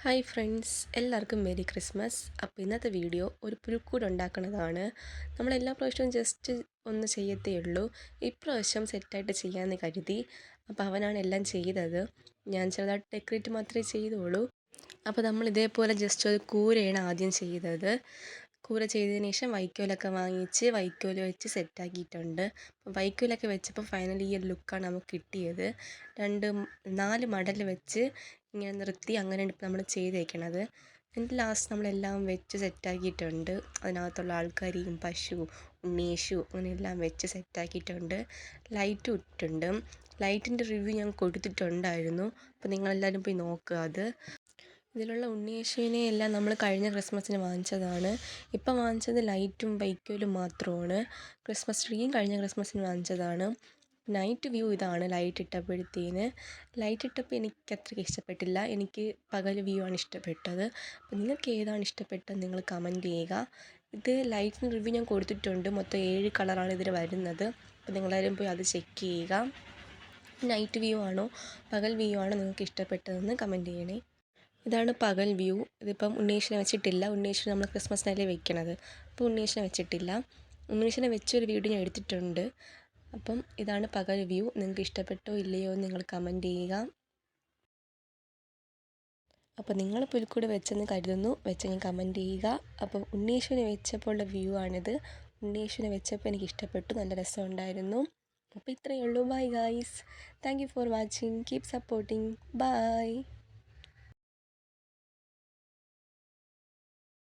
Hi friends, എല്ലാവർക്കും merry Christmas. അപ്പോൾ ഇന്നത്തെ വീഡിയോ ഒരു പുൽക്കൂട് ഉണ്ടാക്കുന്നതാണ്. നമ്മളെല്ലാ പ്രാവശ്യവും ജസ്റ്റ് ഒന്ന് ചെയ്യത്തേ ഉള്ളൂ. ഇപ്രാവശ്യം സെറ്റായിട്ട് ചെയ്യാമെന്ന് കരുതി. അപ്പോൾ അവനാണ് എല്ലാം ചെയ്തത്. ഞാൻ ചെറുതായിട്ട് ഡെക്കറേറ്റ് മാത്രമേ ചെയ്തുള്ളൂ. അപ്പോൾ നമ്മൾ ഇതേപോലെ ജസ്റ്റ് ഒരു കൂരയാണ് ആദ്യം ചെയ്തത്. കൂര ചെയ്തതിന് ശേഷം വൈക്കോലൊക്കെ വാങ്ങിച്ച് വൈക്കോൽ വെച്ച് സെറ്റാക്കിയിട്ടുണ്ട്. അപ്പോൾ വൈക്കോലൊക്കെ വെച്ചപ്പോൾ ഫൈനലി ഈ ഒരു ലുക്കാണ് നമുക്ക് കിട്ടിയത്. 4 മടൽ വെച്ച് ഇങ്ങനെ നിർത്തി അങ്ങനെയാണ് ഇപ്പോൾ നമ്മൾ ചെയ്തേക്കണത്. എന്നിട്ട് ലാസ്റ്റ് നമ്മളെല്ലാം വെച്ച് സെറ്റാക്കിയിട്ടുണ്ട്. അതിനകത്തുള്ള ആൾക്കാരെയും പശു, ഉണ്ണീശു അങ്ങനെയെല്ലാം വെച്ച് സെറ്റാക്കിയിട്ടുണ്ട്. ലൈറ്റും ഇട്ടിട്ടുണ്ട്. ലൈറ്റിൻ്റെ റിവ്യൂ ഞാൻ കൊടുത്തിട്ടുണ്ടായിരുന്നു. അപ്പോൾ നിങ്ങളെല്ലാവരും പോയി നോക്കുക അത്. ഇതിലുള്ള ഉണ്ണിയേശുവിനെ എല്ലാം നമ്മൾ കഴിഞ്ഞ ക്രിസ്മസിന് വാങ്ങിച്ചതാണ്. ഇപ്പം വാങ്ങിച്ചത് ലൈറ്റും വൈക്കോലും മാത്രമാണ്. ക്രിസ്മസ് ട്രീയും കഴിഞ്ഞ ക്രിസ്മസിന് വാങ്ങിച്ചതാണ്. നൈറ്റ് വ്യൂ ഇതാണ് ലൈറ്റ് ഇട്ടപ്പോഴത്തേന്. ലൈറ്റ് ഇട്ടപ്പോൾ എനിക്ക് അത്രയ്ക്ക് ഇഷ്ടപ്പെട്ടില്ല. എനിക്ക് പകൽ വ്യൂ ആണ് ഇഷ്ടപ്പെട്ടത്. അപ്പോൾ നിങ്ങൾക്ക് ഏതാണ് ഇഷ്ടപ്പെട്ടത് നിങ്ങൾ കമൻറ്റ് ചെയ്യുക. ഇത് ലൈറ്റിന് റിവ്യൂ ഞാൻ കൊടുത്തിട്ടുണ്ട്. മൊത്തം 7 കളറാണ് ഇതിൽ വരുന്നത്. അപ്പോൾ നിങ്ങളെല്ലാവരും പോയി അത് ചെക്ക് ചെയ്യുക. നൈറ്റ് വ്യൂ ആണോ പകൽ വ്യൂ ആണോ നിങ്ങൾക്ക് ഇഷ്ടപ്പെട്ടതെന്ന് കമൻറ്റ് ചെയ്യണേ. ഇതാണ് പകൽ വ്യൂ. ഇതിപ്പം ഉണ്ണീശനെ വെച്ചിട്ടില്ല. ഉണ്ണീശനെ നമ്മൾ ക്രിസ്മസിനല്ലേ വെക്കണത്. അപ്പോൾ ഉണ്ണീശനെ വെച്ചിട്ടില്ല. ഉണ്ണീശനെ വെച്ചൊരു വീഡിയോ ഞാൻ എടുത്തിട്ടുണ്ട്. അപ്പം ഇതാണ് പകൽ വ്യൂ. നിങ്ങൾക്ക് ഇഷ്ടപ്പെട്ടോ ഇല്ലയോ എന്ന് നിങ്ങൾ കമൻറ്റ് ചെയ്യുക. അപ്പോൾ നിങ്ങൾ പുൽക്കൂട് വെച്ചെന്ന് കരുതുന്നു. വെച്ചെങ്കിൽ കമൻറ്റ് ചെയ്യുക. അപ്പോൾ ഉണ്ണീശനെ വെച്ചപ്പോൾ ഉള്ള വ്യൂ ആണിത്. ഉണ്ണീശനെ വെച്ചപ്പോൾ എനിക്ക് ഇഷ്ടപ്പെട്ടു. നല്ല രസമുണ്ടായിരുന്നു. അപ്പോൾ ഇത്രയേ ഉള്ളൂ. Bye guys. Thank you for watching. Keep supporting. By.